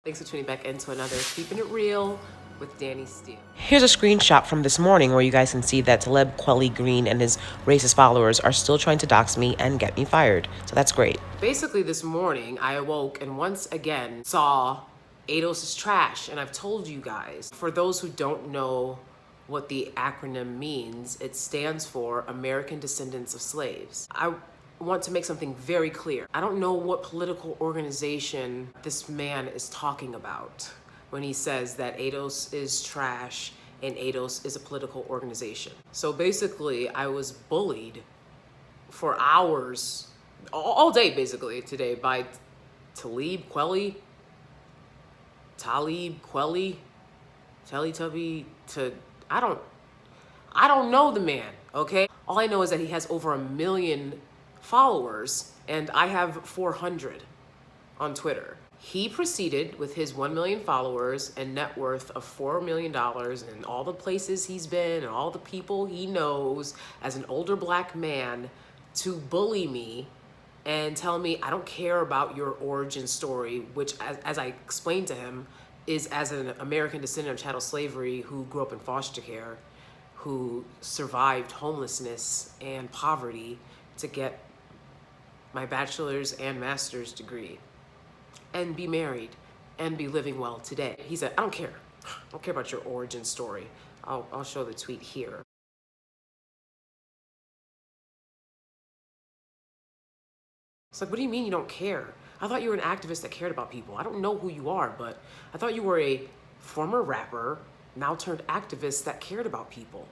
Thanks for tuning back into another Keeping It Real with DanieSteel. Here's a screenshot from this morning where you guys can see that celeb Kweli Green and his racist followers are still trying to dox me and get me fired. So that's great. Basically, this morning, I awoke and once again saw ADOS is trash. And I've told you guys, for those who don't know what the acronym means, it stands for American Descendants of Slaves. I want to make something very clear. I don't know what political organization this man is talking about when he says that ADOS is trash and ADOS is a political organization. So basically, I was bullied for hours, all day basically today, by Kweli, Teletubby, I don't know the man, okay? All I know is that he has over 1 million followers and I have 400 on Twitter. He proceeded with his 1 million followers and net worth of $4 million and all the places he's been and all the people he knows as an older black man to bully me and tell me I don't care about your origin story, which as I explained to him is as an American descendant of chattel slavery who grew up in foster care, who survived homelessness and poverty to get my bachelor's and master's degree and be married and be living well today. He said, I don't care. I don't care about your origin story. I'll show the tweet here. It's like, what do you mean you don't care? I thought you were an activist that cared about people. I don't know who you are, but I thought you were a former rapper, now turned activist that cared about people.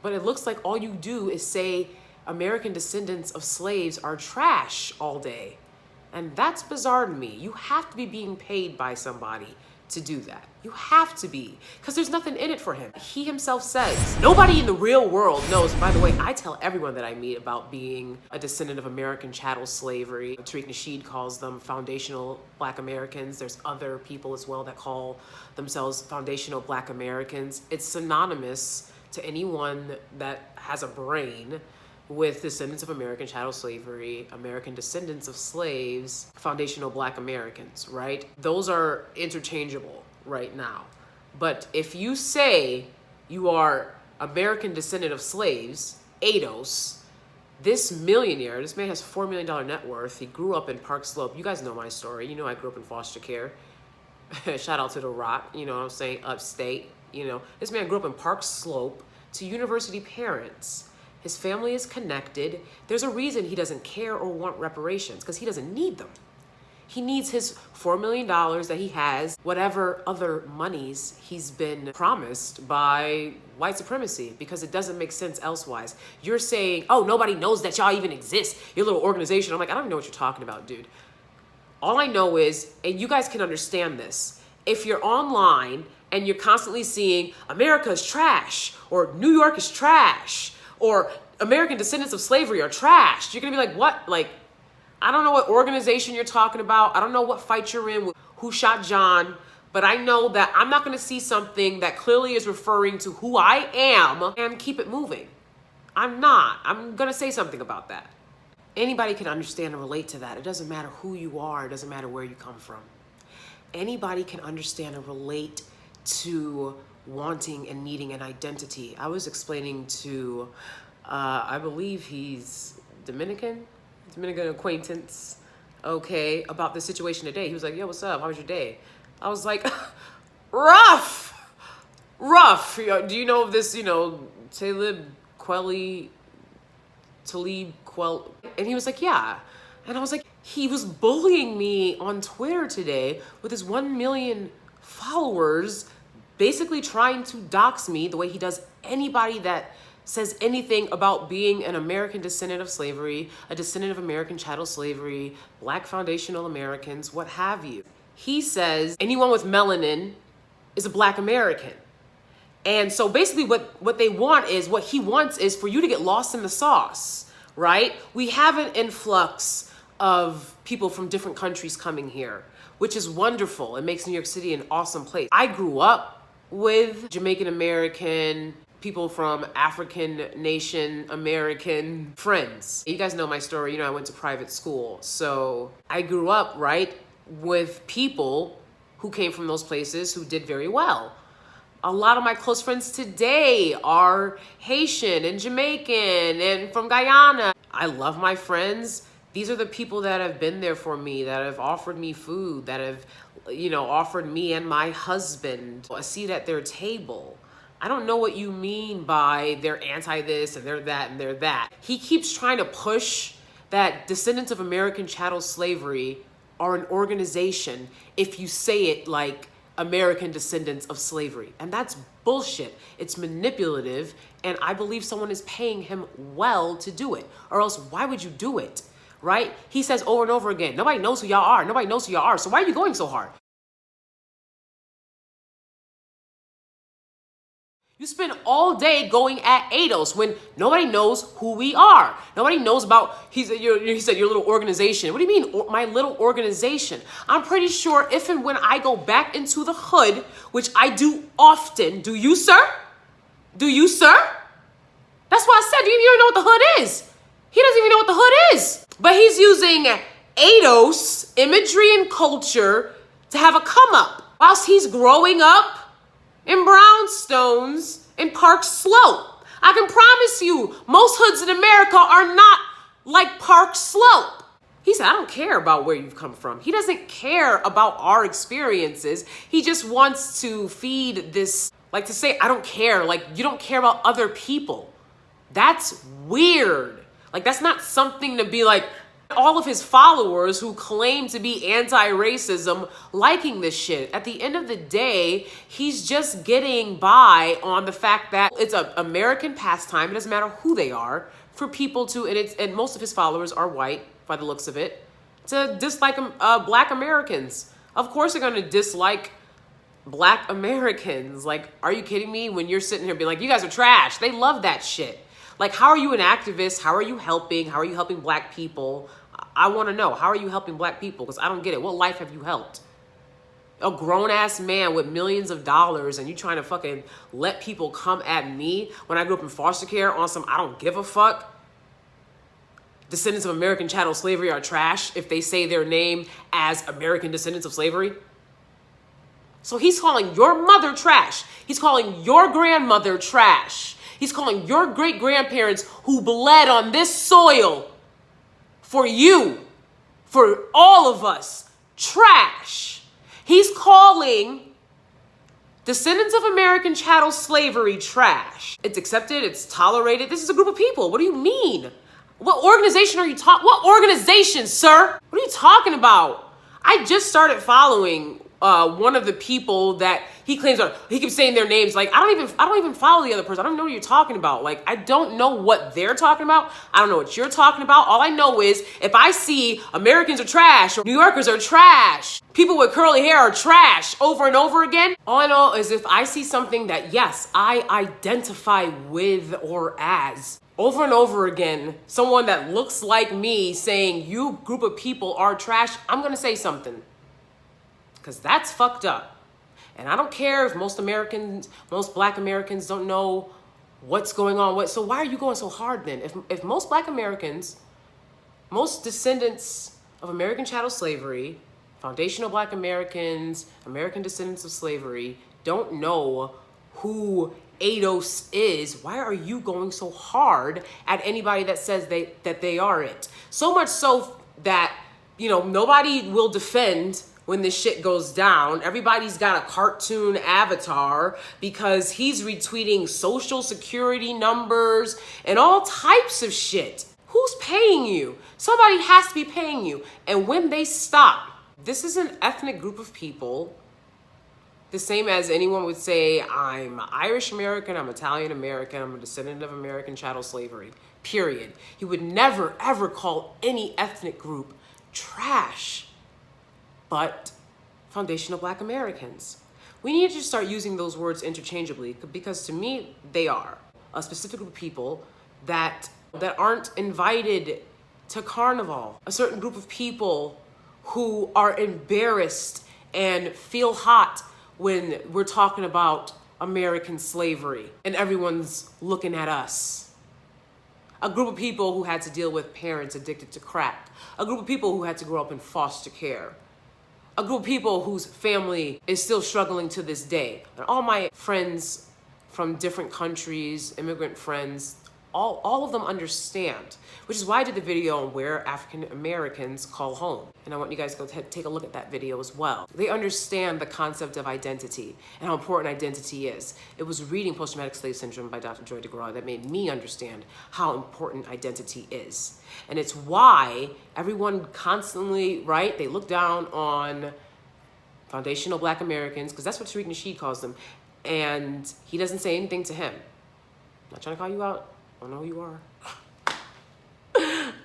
But it looks like all you do is say American descendants of slaves are trash all day. And that's bizarre to me. You have to be being paid by somebody to do that. You have to be, because there's nothing in it for him. He himself says, nobody in the real world knows. By the way, I tell everyone that I meet about being a descendant of American chattel slavery. Tariq Nasheed calls them foundational Black Americans. There's other people as well that call themselves foundational Black Americans. It's synonymous to anyone that has a brain with descendants of American chattel slavery, American descendants of slaves, foundational Black Americans, right? Those are interchangeable right now. But if you say you are American descendant of slaves, ADOS, this millionaire, this man has $4 million net worth. He grew up in Park Slope. You guys know my story. You know I grew up in foster care. Shout out to The Rock, you know what I'm saying, upstate. You know, this man grew up in Park Slope to university parents. His family is connected. There's a reason he doesn't care or want reparations, because he doesn't need them. He needs his $4 million that he has, whatever other monies he's been promised by white supremacy, because it doesn't make sense elsewise. You're saying, oh, nobody knows that y'all even exist, your little organization. I'm like, I don't even know what you're talking about, dude. All I know is, and you guys can understand this, if you're online and you're constantly seeing America is trash, or New York is trash, or American descendants of slavery are trash, you're gonna be like, what? Like, I don't know what organization you're talking about. I don't know what fight you're in, who shot John, but I know that I'm not gonna see something that clearly is referring to who I am and keep it moving. I'm not. I'm gonna say something about that. Anybody can understand and relate to that. It doesn't matter who you are. It doesn't matter where you come from. Anybody can understand and relate to wanting and needing an identity. I was explaining to, I believe he's Dominican acquaintance, okay, about the situation today. He was like, yo, what's up? How was your day? I was like, rough. Do you know of this, Kweli? And he was like, yeah. And I was like, he was bullying me on Twitter today with his 1 million followers, basically trying to dox me the way he does anybody that says anything about being an American descendant of slavery, a descendant of American chattel slavery, Black foundational Americans, what have you. He says anyone with melanin is a Black American. And so basically what he wants is for you to get lost in the sauce, right? We have an influx of people from different countries coming here, which is wonderful. It makes New York City an awesome place. I grew up with Jamaican American, people from African nation American friends. You guys know my story. You know, I went to private school. So I grew up, right, with people who came from those places who did very well. A lot of my close friends today are Haitian and Jamaican and from Guyana. I love my friends. These are the people that have been there for me, that have offered me food, that have, offered me and my husband a seat at their table. I don't know what you mean by they're anti this and they're that and they're that. He keeps trying to push that Descendants of American Chattel Slavery are an organization if you say it like American Descendants of Slavery. And that's bullshit. It's manipulative, and I believe someone is paying him well to do it. Or else, why would you do it, right? He says over and over again, nobody knows who y'all are. Nobody knows who y'all are. So why are you going so hard? You spend all day going at ADOS when nobody knows who we are. Nobody knows about, he said your little organization. What do you mean, my little organization? I'm pretty sure if and when I go back into the hood, which I do often, do you, sir? Do you, sir? That's why I said, you don't know what the hood is. He doesn't even know what the hood is. But he's using ADOS, imagery and culture, to have a come up whilst he's growing up in brownstones in Park Slope. I can promise you, most hoods in America are not like Park Slope. He said, I don't care about where you've come from. He doesn't care about our experiences. He just wants to feed this, like to say, I don't care. Like, you don't care about other people. That's weird. Like, that's not something to be like, all of his followers who claim to be anti-racism liking this shit. At the end of the day, he's just getting by on the fact that it's an American pastime. It doesn't matter who they are, for people to, and most of his followers are white by the looks of it, to dislike Black Americans. Of course they're going to dislike Black Americans. Like, are you kidding me? When you're sitting here being like, you guys are trash. They love that shit. Like, how are you an activist? How are you helping? How are you helping Black people? I want to know, how are you helping Black people? Because I don't get it. What life have you helped? A grown-ass man with millions of dollars, and you trying to fucking let people come at me when I grew up in foster care on some I don't give a fuck? Descendants of American Chattel Slavery are trash if they say their name as American Descendants of Slavery. So he's calling your mother trash. He's calling your grandmother trash. He's calling your great-grandparents who bled on this soil for you, for all of us, trash. He's calling Descendants of American Chattel Slavery trash. It's accepted, it's tolerated. This is a group of people. What do you mean? What organization are you talking? What organization, sir? What are you talking about? I just started following one of the people that he claims are, he keeps saying their names. Like, I don't even follow the other person. I don't know what you're talking about. Like, I don't know what they're talking about. I don't know what you're talking about. All I know is if I see Americans are trash or New Yorkers are trash, people with curly hair are trash over and over again. All I know is if I see something that, yes, I identify with or as, over and over again, someone that looks like me saying you group of people are trash, I'm going to say something. Because that's fucked up. And I don't care if most Black Americans don't know what's going on. So why are you going so hard then? If most Black Americans, most descendants of American chattel slavery, foundational Black Americans, American descendants of slavery, don't know who ADOS is, why are you going so hard at anybody that says that they are it? So much so that, nobody will defend when this shit goes down. Everybody's got a cartoon avatar because he's retweeting social security numbers and all types of shit. Who's paying you? Somebody has to be paying you. And when they stop, this is an ethnic group of people, the same as anyone would say, I'm Irish American, I'm Italian American, I'm a descendant of American chattel slavery, period. He would never, ever call any ethnic group trash, but foundational Black Americans. We need to start using those words interchangeably because to me, they are a specific group of people that aren't invited to Carnival, a certain group of people who are embarrassed and feel hot when we're talking about American slavery and everyone's looking at us. A group of people who had to deal with parents addicted to crack. A group of people who had to grow up in foster care. a group of people whose family is still struggling to this day. And all my friends from different countries, immigrant friends, all of them understand, which is why I did the video on where African Americans call home. And I want you guys to go take a look at that video as well. They understand the concept of identity and how important identity is. It was reading Post-Traumatic Slave Syndrome by Dr. Joy DeGraw that made me understand how important identity is. And it's why everyone constantly, right, they look down on foundational Black Americans, because that's what Tariq Nasheed calls them, and he doesn't say anything to him. I'm not trying to call you out. I know who you are.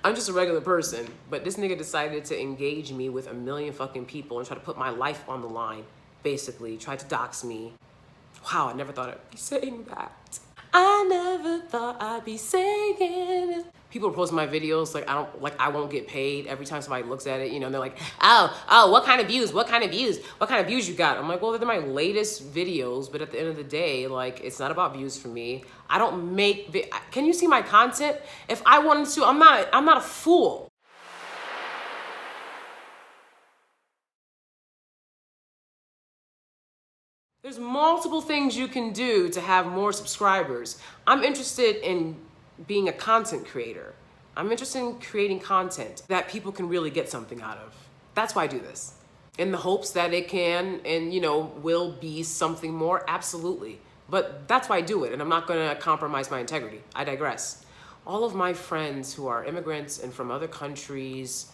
I'm just a regular person, but this nigga decided to engage me with a million fucking people and try to put my life on the line, basically. Tried to dox me. Wow, I never thought I'd be saying that. I never thought I'd be saying it. People are posting my videos like I won't get paid every time somebody looks at it, you know, and they're like, oh, what kind of views? What kind of views? What kind of views you got? I'm like, well, they're my latest videos, but at the end of the day, like, it's not about views for me. I don't make, can you see my content? If I wanted to, I'm not a fool. There's multiple things you can do to have more subscribers. I'm interested in being a content creator. I'm interested in creating content that people can really get something out of. That's why I do this. In the hopes that it can and, you know, will be something more, absolutely. But that's why I do it, and I'm not gonna compromise my integrity. I digress. All of my friends who are immigrants and from other countries,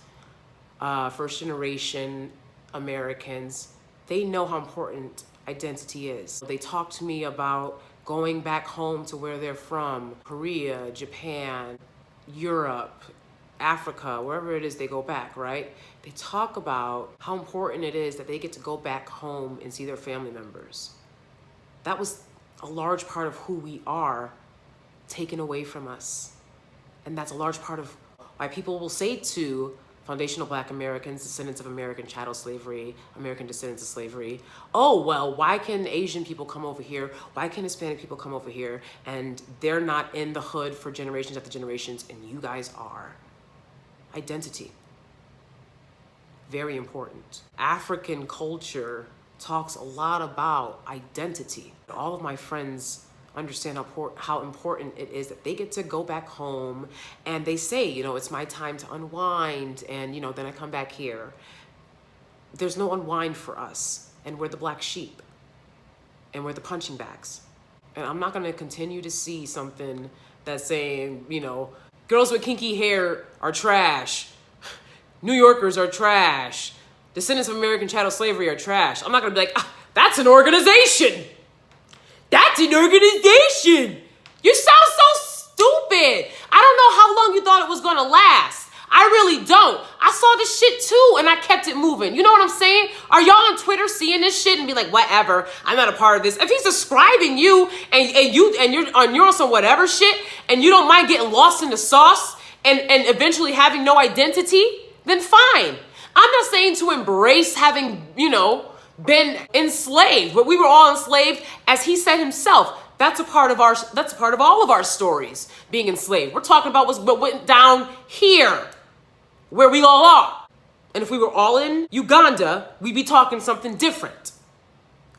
first generation Americans, they know how important identity is. They talk to me about going back home to where they're from, Korea, Japan, Europe, Africa, wherever it is they go back, right? They talk about how important it is that they get to go back home and see their family members. That was a large part of who we are taken away from us. And that's a large part of why people will say to foundational Black Americans, descendants of American chattel slavery, American descendants of slavery, oh, well, why can Asian people come over here? Why can Hispanic people come over here? And they're not in the hood for generations after generations, and you guys are. Identity. Very important. African culture talks a lot about identity. All of my friends understand how important it is that they get to go back home and they say, you know, it's my time to unwind and, you know, then I come back here. There's no unwind for us, and we're the black sheep and we're the punching bags. And I'm not gonna continue to see something that's saying, you know, girls with kinky hair are trash, New Yorkers are trash, descendants of American chattel slavery are trash. I'm not gonna be like, that's an organization. That's an organization. You sound so stupid. I don't know how long you thought it was gonna last. I really don't. I saw this shit too and I kept it moving. You know what I'm saying? Are y'all on Twitter seeing this shit and be like, whatever, I'm not a part of this? If he's describing you and you're on some whatever shit and you don't mind getting lost in the sauce and eventually having no identity, then fine. I'm not saying to embrace having, you know, been enslaved, but we were all enslaved, as he said himself. That's a part of all of our stories, being enslaved. We're talking about what went down here, where we all are. And if we were all in Uganda, we'd be talking something different.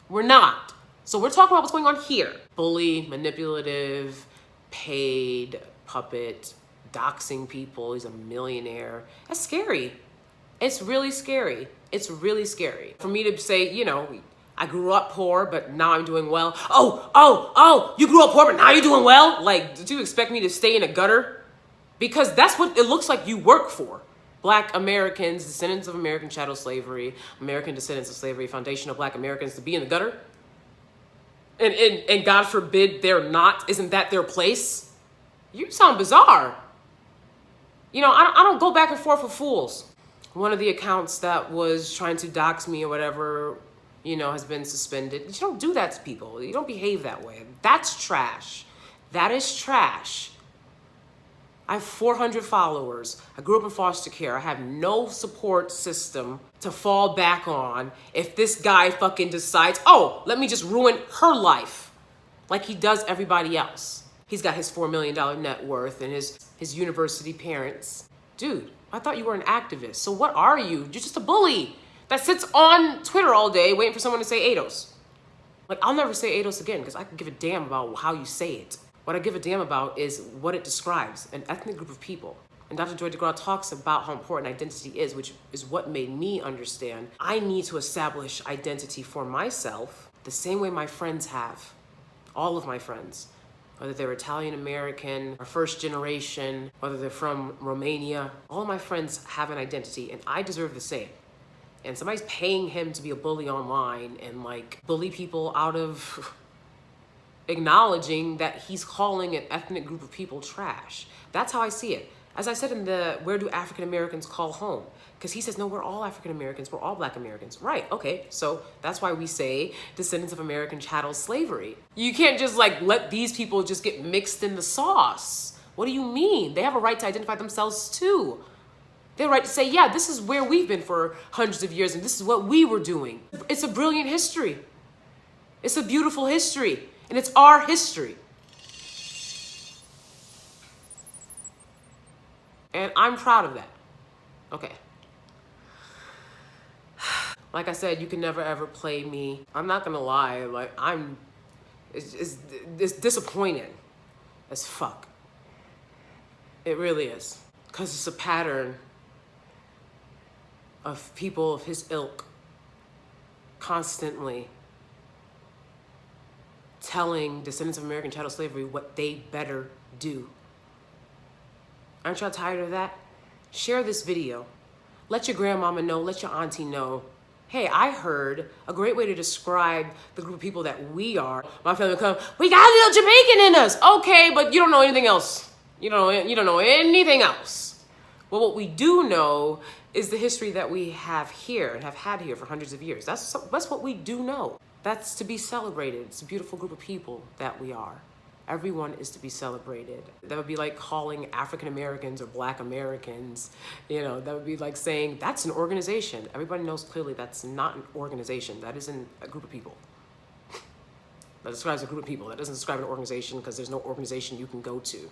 We're not. So we're talking about what's going on here. Bully, manipulative, paid, puppet, doxing people. He's a millionaire. That's scary. It's really scary. It's really scary. For me to say, you know, I grew up poor, but now I'm doing well. Oh, you grew up poor, but now you're doing well? Like, did you expect me to stay in a gutter? Because that's what it looks like you work for. Black Americans, descendants of American chattel slavery, American descendants of slavery, foundational Black Americans to be in the gutter? And God forbid they're not. Isn't that their place? You sound bizarre. You know, I don't go back and forth with fools. One of the accounts that was trying to dox me or whatever, you know, has been suspended. You don't do that to people. You don't behave that way. That's trash. That is trash. I have 400 followers. I grew up in foster care. I have no support system to fall back on if this guy fucking decides, oh, let me just ruin her life like he does everybody else. He's got his $4 million net worth and his university parents. Dude, I thought you were an activist. So what are you? You're just a bully. that sits on Twitter all day waiting for someone to say ADOS. Like, I'll never say ADOS again because I can give a damn about how you say it. What I give a damn about is what it describes, an ethnic group of people. And Dr. Joy DeGraw talks about how important identity is, which is what made me understand I need to establish identity for myself the same way my friends have. All of my friends. Whether they're Italian American or first generation, whether they're from Romania, all of my friends have an identity and I deserve the same. And somebody's paying him to be a bully online and like bully people out of acknowledging that he's calling an ethnic group of people trash. That's how I see it. As I said in the Where Do African Americans Call Home? Because he says, no, we're all African Americans, we're all Black Americans. Right, okay, so that's why we say descendants of American chattel slavery. You can't just like let these people just get mixed in the sauce. What do you mean? They have a right to identify themselves too. They have a right to say, yeah, this is where we've been for hundreds of years and this is what we were doing. It's a brilliant history. It's a beautiful history and it's our history. And I'm proud of that. Okay. Like I said, you can never ever play me. I'm not gonna lie, like it's disappointing as fuck. It really is. Cause it's a pattern of people of his ilk constantly telling descendants of American chattel slavery what they better do. Aren't y'all tired of that? Share this video. Let your grandmama know, let your auntie know. Hey, I heard a great way to describe the group of people that we are. My family come, we got a little Jamaican in us. Okay, but you don't know anything else. You don't know anything else. Well, what we do know is the history that we have here and have had here for hundreds of years. That's what we do know. That's to be celebrated. It's a beautiful group of people that we are. Everyone is to be celebrated. That would be like calling African Americans or Black Americans, that would be like saying that's an organization. Everybody knows clearly that's not an organization. That isn't a group of people. That describes a group of people. That doesn't describe an organization because there's no organization you can go to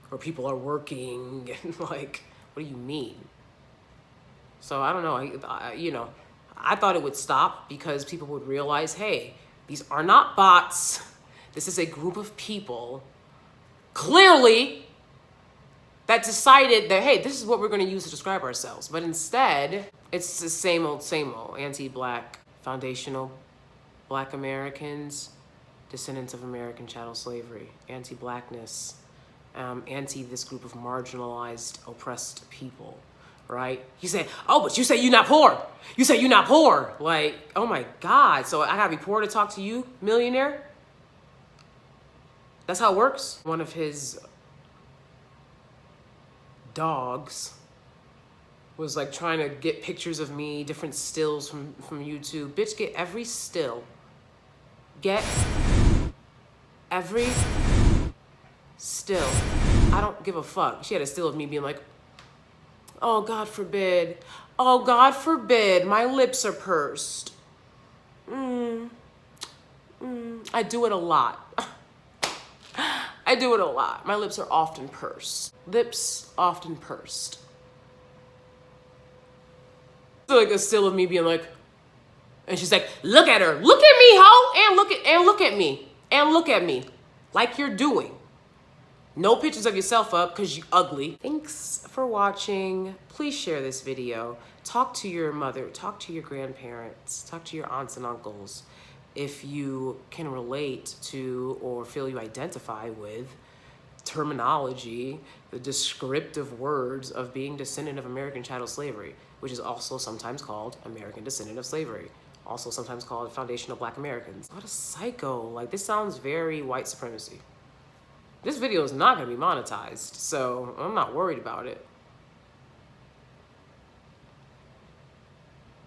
where people are working and like, what do you mean? So I don't know, I thought it would stop because people would realize, hey, these are not bots. This is a group of people, clearly, that decided that, hey, this is what we're going to use to describe ourselves. But instead, it's the same old, anti-Black, foundational Black Americans, descendants of American chattel slavery, anti-Blackness, anti this group of marginalized, oppressed people, right? He said, oh, but you say you're not poor. You say you're not poor. Like, oh my God. So I got to be poor to talk to you, millionaire? That's how it works. One of his dogs was like trying to get pictures of me, different stills from YouTube. Bitch, get every still. Get every still. I don't give a fuck. She had a still of me being like, oh, God forbid. Oh, God forbid. My lips are pursed. I do it a lot. I do it a lot. My lips are often pursed. Lips often pursed. So like a still of me being like, and she's like, look at her. Look at me, ho! And look at me. And look at me. Like you're doing. No pictures of yourself up because you ugly. Thanks for watching. Please share this video. Talk to your mother. Talk to your grandparents. Talk to your aunts and uncles. If you can relate to or feel you identify with terminology, the descriptive words of being descendant of American chattel slavery, which is also sometimes called American descendant of slavery, also sometimes called foundational Black Americans. What a psycho. Like, this sounds very white supremacy. This video is not going to be monetized, so I'm not worried about it.